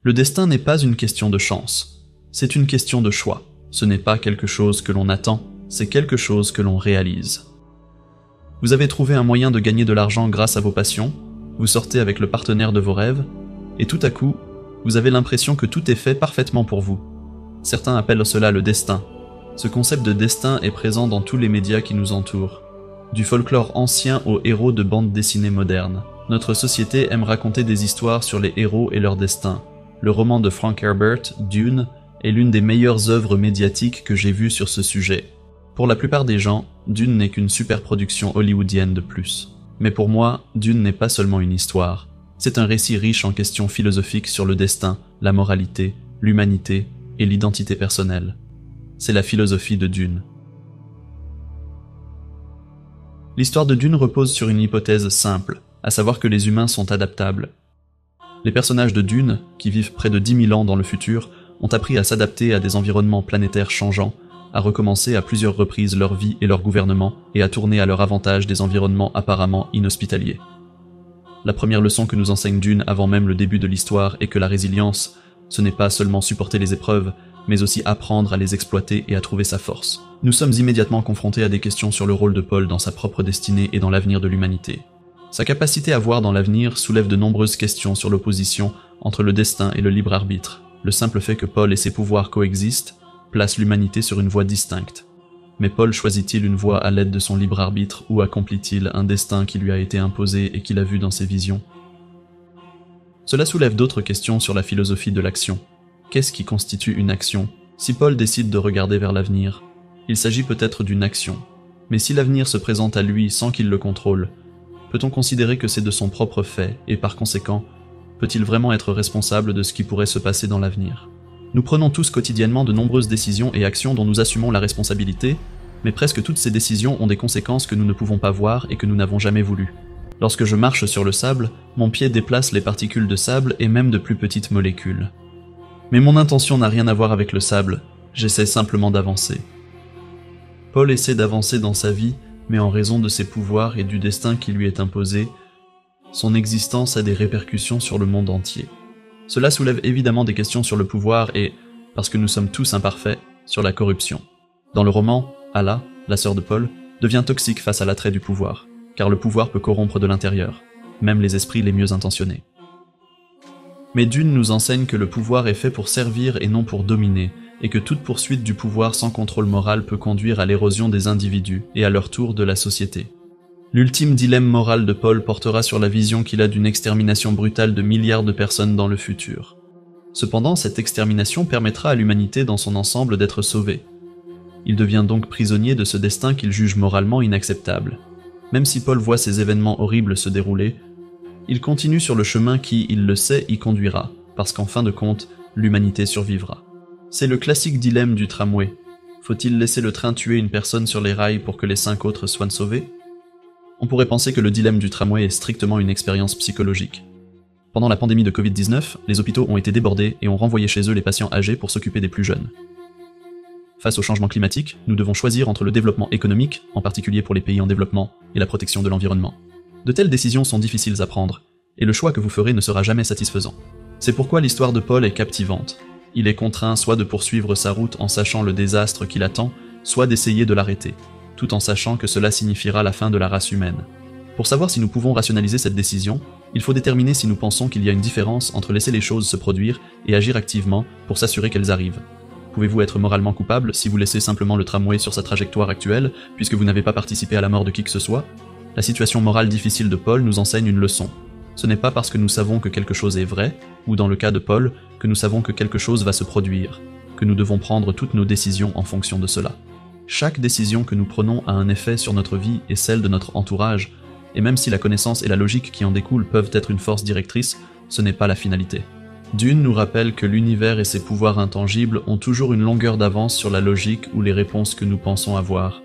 Le destin n'est pas une question de chance, c'est une question de choix. Ce n'est pas quelque chose que l'on attend, c'est quelque chose que l'on réalise. Vous avez trouvé un moyen de gagner de l'argent grâce à vos passions, vous sortez avec le partenaire de vos rêves, et tout à coup, vous avez l'impression que tout est fait parfaitement pour vous. Certains appellent cela le destin. Ce concept de destin est présent dans tous les médias qui nous entourent. Du folklore ancien aux héros de bandes dessinées modernes. Notre société aime raconter des histoires sur les héros et leur destin. Le roman de Frank Herbert, Dune, est l'une des meilleures œuvres médiatiques que j'ai vues sur ce sujet. Pour la plupart des gens, Dune n'est qu'une super production hollywoodienne de plus. Mais pour moi, Dune n'est pas seulement une histoire. C'est un récit riche en questions philosophiques sur le destin, la moralité, l'humanité et l'identité personnelle. C'est la philosophie de Dune. L'histoire de Dune repose sur une hypothèse simple, à savoir que les humains sont adaptables. Les personnages de Dune, qui vivent près de 10 000 ans dans le futur, ont appris à s'adapter à des environnements planétaires changeants, à recommencer à plusieurs reprises leur vie et leur gouvernement, et à tourner à leur avantage des environnements apparemment inhospitaliers. La première leçon que nous enseigne Dune avant même le début de l'histoire est que la résilience, ce n'est pas seulement supporter les épreuves, mais aussi apprendre à les exploiter et à trouver sa force. Nous sommes immédiatement confrontés à des questions sur le rôle de Paul dans sa propre destinée et dans l'avenir de l'humanité. Sa capacité à voir dans l'avenir soulève de nombreuses questions sur l'opposition entre le destin et le libre arbitre. Le simple fait que Paul et ses pouvoirs coexistent place l'humanité sur une voie distincte. Mais Paul choisit-il une voie à l'aide de son libre arbitre ou accomplit-il un destin qui lui a été imposé et qu'il a vu dans ses visions? Cela soulève d'autres questions sur la philosophie de l'action. Qu'est-ce qui constitue une action? Si Paul décide de regarder vers l'avenir, il s'agit peut-être d'une action. Mais si l'avenir se présente à lui sans qu'il le contrôle, peut-on considérer que c'est de son propre fait et par conséquent, peut-il vraiment être responsable de ce qui pourrait se passer dans l'avenir? Nous prenons tous quotidiennement de nombreuses décisions et actions dont nous assumons la responsabilité, mais presque toutes ces décisions ont des conséquences que nous ne pouvons pas voir et que nous n'avons jamais voulu. Lorsque je marche sur le sable, mon pied déplace les particules de sable et même de plus petites molécules. Mais mon intention n'a rien à voir avec le sable, j'essaie simplement d'avancer. Paul essaie d'avancer dans sa vie, mais en raison de ses pouvoirs et du destin qui lui est imposé, son existence a des répercussions sur le monde entier. Cela soulève évidemment des questions sur le pouvoir et, parce que nous sommes tous imparfaits, sur la corruption. Dans le roman, Ala, la sœur de Paul, devient toxique face à l'attrait du pouvoir, car le pouvoir peut corrompre de l'intérieur, même les esprits les mieux intentionnés. Mais Dune nous enseigne que le pouvoir est fait pour servir et non pour dominer, et que toute poursuite du pouvoir sans contrôle moral peut conduire à l'érosion des individus et à leur tour de la société. L'ultime dilemme moral de Paul portera sur la vision qu'il a d'une extermination brutale de milliards de personnes dans le futur. Cependant, cette extermination permettra à l'humanité dans son ensemble d'être sauvée. Il devient donc prisonnier de ce destin qu'il juge moralement inacceptable. Même si Paul voit ces événements horribles se dérouler, il continue sur le chemin qui, il le sait, y conduira, parce qu'en fin de compte, l'humanité survivra. C'est le classique dilemme du tramway. Faut-il laisser le train tuer une personne sur les rails pour que les 5 autres soient sauvés? On pourrait penser que le dilemme du tramway est strictement une expérience psychologique. Pendant la pandémie de Covid-19, les hôpitaux ont été débordés et ont renvoyé chez eux les patients âgés pour s'occuper des plus jeunes. Face au changement climatique, nous devons choisir entre le développement économique, en particulier pour les pays en développement, et la protection de l'environnement. De telles décisions sont difficiles à prendre, et le choix que vous ferez ne sera jamais satisfaisant. C'est pourquoi l'histoire de Paul est captivante. Il est contraint soit de poursuivre sa route en sachant le désastre qui l'attend, soit d'essayer de l'arrêter, tout en sachant que cela signifiera la fin de la race humaine. Pour savoir si nous pouvons rationaliser cette décision, il faut déterminer si nous pensons qu'il y a une différence entre laisser les choses se produire et agir activement pour s'assurer qu'elles arrivent. Pouvez-vous être moralement coupable si vous laissez simplement le tramway sur sa trajectoire actuelle, puisque vous n'avez pas participé à la mort de qui que ce soit? La situation morale difficile de Paul nous enseigne une leçon. Ce n'est pas parce que nous savons que quelque chose est vrai, ou dans le cas de Paul, que nous savons que quelque chose va se produire, que nous devons prendre toutes nos décisions en fonction de cela. Chaque décision que nous prenons a un effet sur notre vie et celle de notre entourage, et même si la connaissance et la logique qui en découlent peuvent être une force directrice, ce n'est pas la finalité. Dune nous rappelle que l'univers et ses pouvoirs intangibles ont toujours une longueur d'avance sur la logique ou les réponses que nous pensons avoir.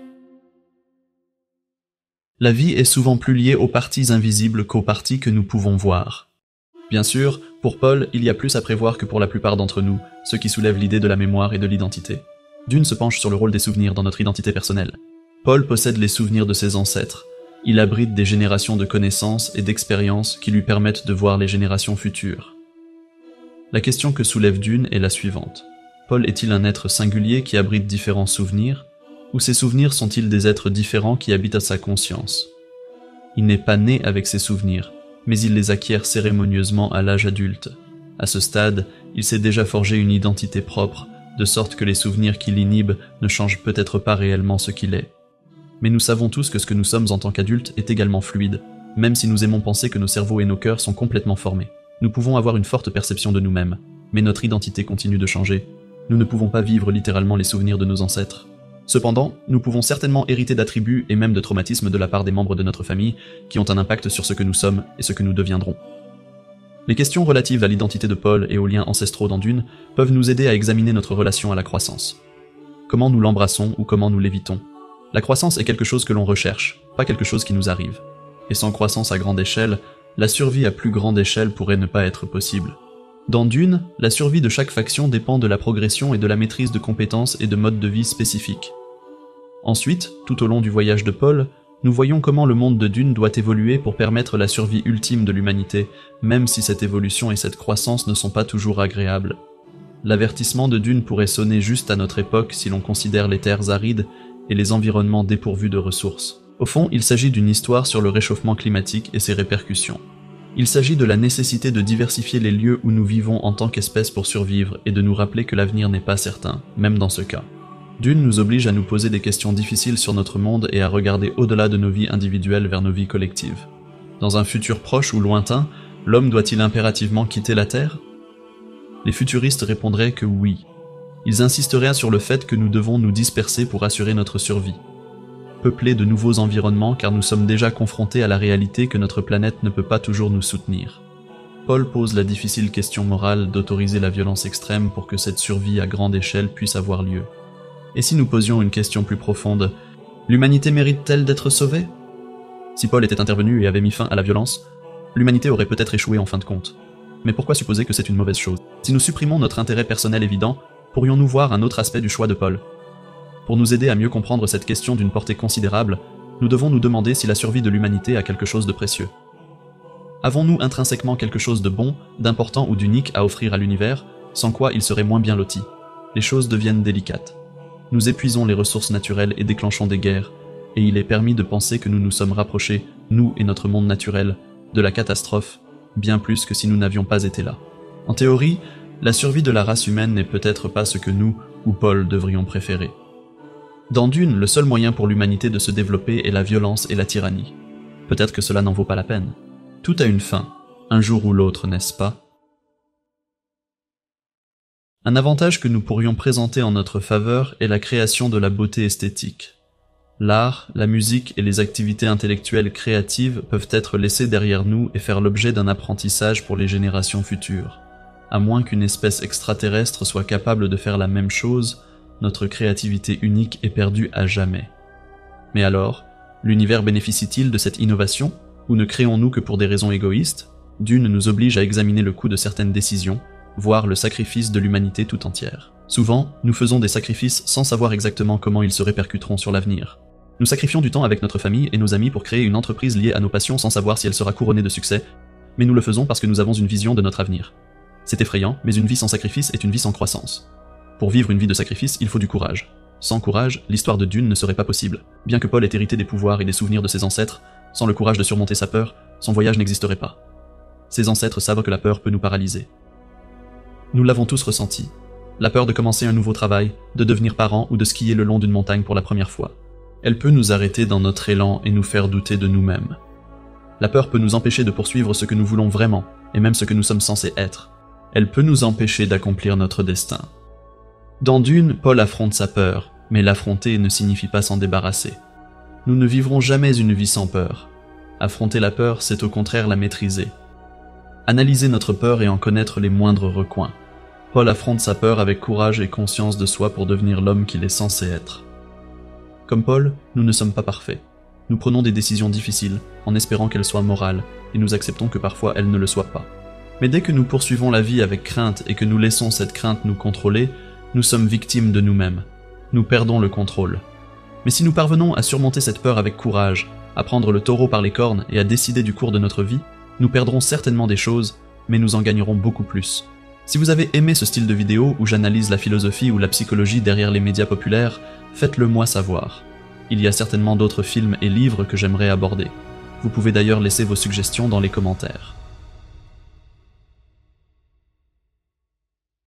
La vie est souvent plus liée aux parties invisibles qu'aux parties que nous pouvons voir. Bien sûr, pour Paul, il y a plus à prévoir que pour la plupart d'entre nous, ce qui soulève l'idée de la mémoire et de l'identité. Dune se penche sur le rôle des souvenirs dans notre identité personnelle. Paul possède les souvenirs de ses ancêtres. Il abrite des générations de connaissances et d'expériences qui lui permettent de voir les générations futures. La question que soulève Dune est la suivante. Paul est-il un être singulier qui abrite différents souvenirs, ou ces souvenirs sont-ils des êtres différents qui habitent à sa conscience? Il n'est pas né avec ses souvenirs, mais il les acquiert cérémonieusement à l'âge adulte. À ce stade, il s'est déjà forgé une identité propre, de sorte que les souvenirs qui l'inhibent ne changent peut-être pas réellement ce qu'il est. Mais nous savons tous que ce que nous sommes en tant qu'adultes est également fluide, même si nous aimons penser que nos cerveaux et nos cœurs sont complètement formés. Nous pouvons avoir une forte perception de nous-mêmes, mais notre identité continue de changer. Nous ne pouvons pas vivre littéralement les souvenirs de nos ancêtres. Cependant, nous pouvons certainement hériter d'attributs et même de traumatismes de la part des membres de notre famille qui ont un impact sur ce que nous sommes et ce que nous deviendrons. Les questions relatives à l'identité de Paul et aux liens ancestraux dans Dune peuvent nous aider à examiner notre relation à la croissance. Comment nous l'embrassons ou comment nous l'évitons? La croissance est quelque chose que l'on recherche, pas quelque chose qui nous arrive. Et sans croissance à grande échelle, la survie à plus grande échelle pourrait ne pas être possible. Dans Dune, la survie de chaque faction dépend de la progression et de la maîtrise de compétences et de modes de vie spécifiques. Ensuite, tout au long du voyage de Paul, nous voyons comment le monde de Dune doit évoluer pour permettre la survie ultime de l'humanité, même si cette évolution et cette croissance ne sont pas toujours agréables. L'avertissement de Dune pourrait sonner juste à notre époque si l'on considère les terres arides et les environnements dépourvus de ressources. Au fond, il s'agit d'une histoire sur le réchauffement climatique et ses répercussions. Il s'agit de la nécessité de diversifier les lieux où nous vivons en tant qu'espèce pour survivre et de nous rappeler que l'avenir n'est pas certain, même dans ce cas. Dune nous oblige à nous poser des questions difficiles sur notre monde et à regarder au-delà de nos vies individuelles vers nos vies collectives. Dans un futur proche ou lointain, l'homme doit-il impérativement quitter la Terre? Les futuristes répondraient que oui. Ils insisteraient sur le fait que nous devons nous disperser pour assurer notre survie. Peupler de nouveaux environnements car nous sommes déjà confrontés à la réalité que notre planète ne peut pas toujours nous soutenir. Paul pose la difficile question morale d'autoriser la violence extrême pour que cette survie à grande échelle puisse avoir lieu. Et si nous posions une question plus profonde, l'humanité mérite-t-elle d'être sauvée? Si Paul était intervenu et avait mis fin à la violence, l'humanité aurait peut-être échoué en fin de compte. Mais pourquoi supposer que c'est une mauvaise chose? Si nous supprimons notre intérêt personnel évident, pourrions-nous voir un autre aspect du choix de Paul? Pour nous aider à mieux comprendre cette question d'une portée considérable, nous devons nous demander si la survie de l'humanité a quelque chose de précieux. Avons-nous intrinsèquement quelque chose de bon, d'important ou d'unique à offrir à l'univers, sans quoi il serait moins bien loti? Les choses deviennent délicates. Nous épuisons les ressources naturelles et déclenchons des guerres, et il est permis de penser que nous nous sommes rapprochés, nous et notre monde naturel, de la catastrophe, bien plus que si nous n'avions pas été là. En théorie, la survie de la race humaine n'est peut-être pas ce que nous, ou Paul, devrions préférer. Dans Dune, le seul moyen pour l'humanité de se développer est la violence et la tyrannie. Peut-être que cela n'en vaut pas la peine. Tout a une fin, un jour ou l'autre, n'est-ce pas? Un avantage que nous pourrions présenter en notre faveur est la création de la beauté esthétique. L'art, la musique et les activités intellectuelles créatives peuvent être laissées derrière nous et faire l'objet d'un apprentissage pour les générations futures. À moins qu'une espèce extraterrestre soit capable de faire la même chose, notre créativité unique est perdue à jamais. Mais alors, l'univers bénéficie-t-il de cette innovation, ou ne créons-nous que pour des raisons égoïstes? Dune nous oblige à examiner le coût de certaines décisions, voire le sacrifice de l'humanité tout entière. Souvent, nous faisons des sacrifices sans savoir exactement comment ils se répercuteront sur l'avenir. Nous sacrifions du temps avec notre famille et nos amis pour créer une entreprise liée à nos passions sans savoir si elle sera couronnée de succès, mais nous le faisons parce que nous avons une vision de notre avenir. C'est effrayant, mais une vie sans sacrifice est une vie sans croissance. Pour vivre une vie de sacrifice, il faut du courage. Sans courage, l'histoire de Dune ne serait pas possible. Bien que Paul ait hérité des pouvoirs et des souvenirs de ses ancêtres, sans le courage de surmonter sa peur, son voyage n'existerait pas. Ses ancêtres savent que la peur peut nous paralyser. Nous l'avons tous ressenti. La peur de commencer un nouveau travail, de devenir parent ou de skier le long d'une montagne pour la première fois. Elle peut nous arrêter dans notre élan et nous faire douter de nous-mêmes. La peur peut nous empêcher de poursuivre ce que nous voulons vraiment, et même ce que nous sommes censés être. Elle peut nous empêcher d'accomplir notre destin. Dans Dune, Paul affronte sa peur, mais l'affronter ne signifie pas s'en débarrasser. Nous ne vivrons jamais une vie sans peur. Affronter la peur, c'est au contraire la maîtriser. Analyser notre peur et en connaître les moindres recoins. Paul affronte sa peur avec courage et conscience de soi pour devenir l'homme qu'il est censé être. Comme Paul, nous ne sommes pas parfaits. Nous prenons des décisions difficiles, en espérant qu'elles soient morales, et nous acceptons que parfois elles ne le soient pas. Mais dès que nous poursuivons la vie avec crainte et que nous laissons cette crainte nous contrôler, nous sommes victimes de nous-mêmes. Nous perdons le contrôle. Mais si nous parvenons à surmonter cette peur avec courage, à prendre le taureau par les cornes et à décider du cours de notre vie, nous perdrons certainement des choses, mais nous en gagnerons beaucoup plus. Si vous avez aimé ce style de vidéo où j'analyse la philosophie ou la psychologie derrière les médias populaires, faites-le moi savoir. Il y a certainement d'autres films et livres que j'aimerais aborder. Vous pouvez d'ailleurs laisser vos suggestions dans les commentaires.